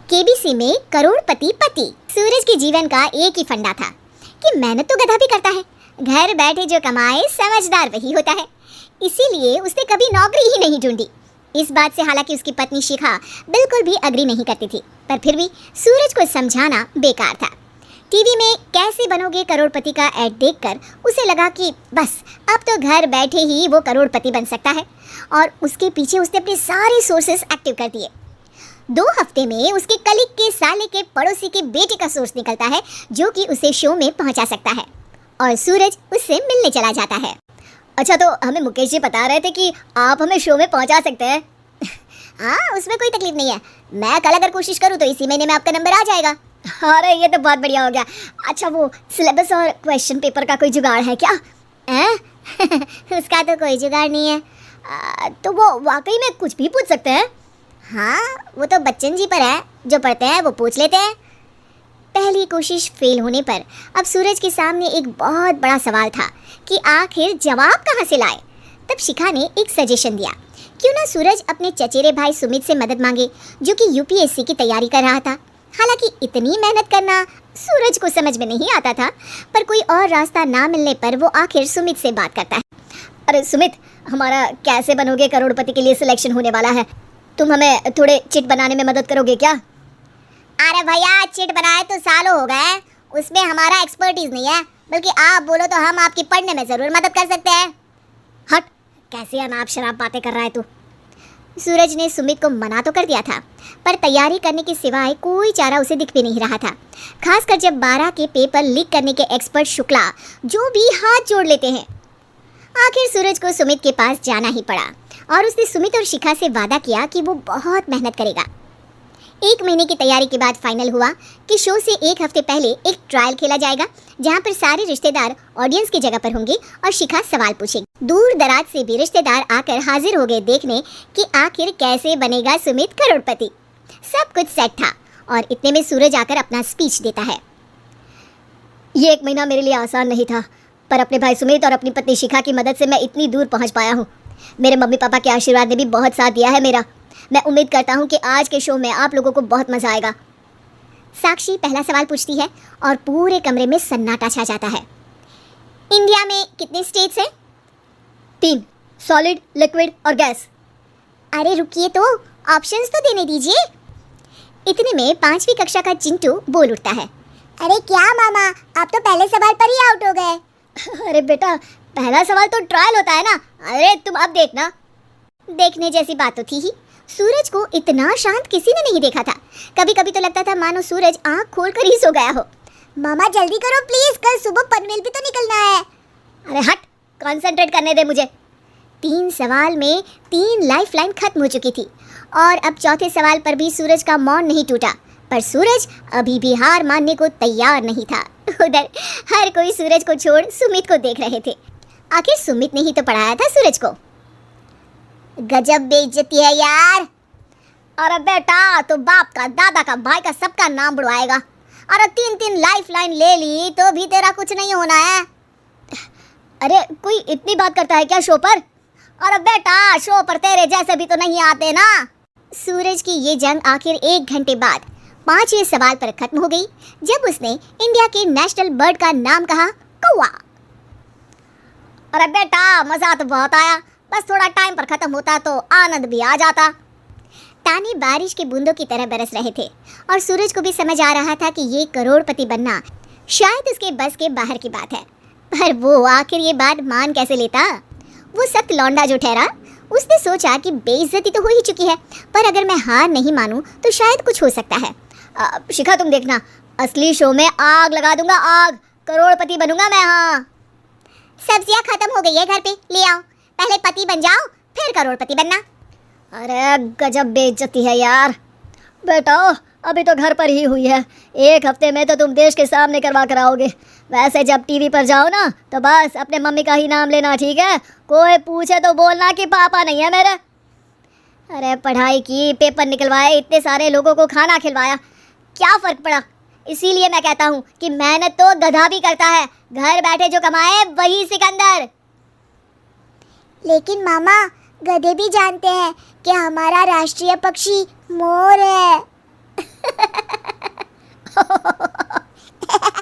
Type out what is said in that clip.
KBC में करोड़पति पति। सूरज के जीवन का एक ही फंडा था कि मेहनत तो गधा भी करता है, घर बैठे जो कमाए समझदार वही होता है। इसीलिए उसने कभी नौकरी ही नहीं ढूंढी। इस बात से हालांकि उसकी पत्नी शिखा बिल्कुल भी अग्री नहीं करती थी, पर फिर भी सूरज को समझाना बेकार था। टीवी में कैसे बनोगे करोड़पति का ऐड देखकर उसे लगा कि बस अब तो घर बैठे ही वो करोड़पति बन सकता है, और उसके पीछे उसने अपने सारे सोर्सेस एक्टिव कर दिए। 2 हफ्ते में उसके कलीग के साले के पड़ोसी के बेटे का सोर्स निकलता है जो कि उसे शो में पहुंचा सकता है, और सूरज उससे मिलने चला जाता है। अच्छा, तो हमें मुकेश जी बता रहे थे कि आप हमें शो में पहुंचा सकते हैं। हाँ, उसमें कोई तकलीफ नहीं है। मैं कल अगर कोशिश करूँ तो इसी महीने में आपका नंबर आ जाएगा। अरे ये तो बहुत बढ़िया हो गया। अच्छा, वो सिलेबस और क्वेश्चन पेपर का कोई जुगाड़ है क्या? उसका तो कोई जुगाड़ नहीं है। तो वो वाकई में कुछ भी पूछ सकते हैं? हाँ, वो तो बच्चन जी पर है, जो पढ़ते हैं वो पूछ लेते हैं। पहली कोशिश फेल होने पर अब सूरज के सामने एक बहुत बड़ा सवाल था कि आखिर जवाब कहाँ से लाए। तब शिखा ने एक सजेशन दिया, क्यों ना सूरज अपने चचेरे भाई सुमित से मदद मांगे, जो कि यूपीएससी की तैयारी कर रहा था। हालांकि इतनी मेहनत करना सूरज को समझ में नहीं आता था, पर कोई और रास्ता ना मिलने पर वो आखिर सुमित से बात करता है। अरे सुमित, हमारा कैसे बनोगे करोड़पति के लिए सिलेक्शन होने वाला है, तुम हमें थोड़े चिट बनाने में मदद करोगे क्या? अरे भैया, चिट बनाए तो सालों हो गए, उसमें हमारा एक्सपर्टीज नहीं है, बल्कि आप बोलो तो हम आपकी पढ़ने में जरूर मदद कर सकते हैं। हट, कैसी अनाप शराब बातें कर रहा है तू। सूरज ने सुमित को मना तो कर दिया था, पर तैयारी करने के सिवाय कोई चारा उसे दिख भी नहीं रहा था, खासकर जब 12 के पेपर लीक करने के एक्सपर्ट शुक्ला जो भी हाथ जोड़ लेते हैं। आखिर सूरज को सुमित के पास जाना ही पड़ा, और उसने सुमित और शिखा से वादा किया कि वो बहुत मेहनत करेगा। 1 महीने की तैयारी के बाद फाइनल हुआ कि शो से 1 हफ्ते पहले एक ट्रायल खेला जाएगा, जहां पर सारे रिश्तेदार ऑडियंस की जगह पर होंगे और शिखा सवाल पूछेगी। दूर दराज से भी रिश्तेदार आकर हाजिर हो गए देखने कि आखिर कैसे बनेगा सुमित करोड़पति। सब कुछ सेट था, और इतने में सूरज आकर अपना स्पीच देता है। ये 1 महीना मेरे लिए आसान नहीं था, पर अपने भाई सुमित और अपनी पत्नी शिखा की मदद से मैं इतनी दूर पहुंच पाया हूँ। मेरे मम्मी पापा के आशीर्वाद ने भी बहुत साथ दिया है मेरा। मैं उम्मीद करता हूँ कि आज के शो में आप लोगों को बहुत मजा आएगा। साक्षी पहला सवाल पूछती है, और पूरे कमरे में सन्नाटा छा जाता है। इंडिया में कितने स्टेट्स हैं? 3, सॉलिड, लिक्विड और गैस। अरे रुकिए, तो ऑप्शंस तो देने दीजिए। इतने में 5वीं कक्षा का चिंटू बोल उठता है। अरे क्या मामा, आप तो पहले सवाल पर ही आउट हो गए। अरे बेटा, पहला सवाल तो ट्रायल होता है ना। अरे तुम अब देखना। देखने जैसी बात तो थी ही। सूरज को इतना शांत किसी ने नहीं देखा था। कभी कभी तो लगता था मानो सूरज आंख खोलकर ही सो गया हो। मामा जल्दी करो प्लीज, कल सुबह पनवेल भी तो निकलना है। अरे हट, कंसंट्रेट करने दे मुझे। 3 सवाल में 3 लाइफलाइन खत्म हो चुकी थी, और अब चौथे सवाल पर भी सूरज का मौन नहीं टूटा, पर सूरज अभी भी हार मानने को तैयार नहीं था। उधर हर कोई सूरज को छोड़ सुमित को देख रहे थे। आखिर सुमित ने ही तो पढ़ाया था सूरज को। गजब बेइज्जती है यार। अरे बेटा, तो बाप का, दादा का, भाई का, सबका नाम बुड़वाएगा। अरे 3 लाइफलाइन ले ली तो भी तेरा कुछ नहीं होना है। अरे कोई इतनी बात करता है क्या शो पर? अरे बेटा, शो पर तेरे जैसे भी तो नहीं आते ना। सूरज की ये जंग आखिर 1 घंटे बाद 5वें सवाल पर खत्म हो गई, जब उसने इंडिया के नेशनल बर्ड का नाम कहा, कौवा। अरे बेटा, मजा तो बहुत आया, बस थोड़ा टाइम पर खत्म होता तो आनंद भी आ जाता। ताने बारिश के बूंदों की तरह बरस रहे थे, और सूरज को भी समझ आ रहा था कि ये करोड़पति बनना शायद उसके बस के बाहर की बात है, पर वो आखिर ये बात मान कैसे लेता। वो सख्त लौंडा जो ठहरा, उसने सोचा कि बेइज्जती तो हो ही चुकी है, पर अगर मैं हार नहीं मानूं तो शायद कुछ हो सकता है। शिखा तुम देखना, असली शो में आग लगा दूंगा, आग, करोड़पति बनूंगा मैं। हाँ, सब्जियां खत्म हो गई है घर पे, ले आओ। पहले पति बन जाओ, फिर करोड़पति बनना। अरे गजब बेइज्जती है यार। बेटा, अभी तो घर पर ही हुई है, 1 हफ्ते में तो तुम देश के सामने करवा कर आओगे। वैसे जब टीवी पर जाओ ना, तो बस अपने मम्मी का ही नाम लेना, ठीक है? कोई पूछे तो बोलना कि पापा नहीं है मेरे। अरे पढ़ाई की, पेपर निकलवाए, इतने सारे लोगों को खाना खिलवाया, क्या फ़र्क पड़ा? इसीलिए मैं कहता हूँ कि मेहनत तो गधा भी करता है, घर बैठे जो कमाए वही सिकंदर। लेकिन मामा, गधे भी जानते हैं कि हमारा राष्ट्रीय पक्षी मोर है।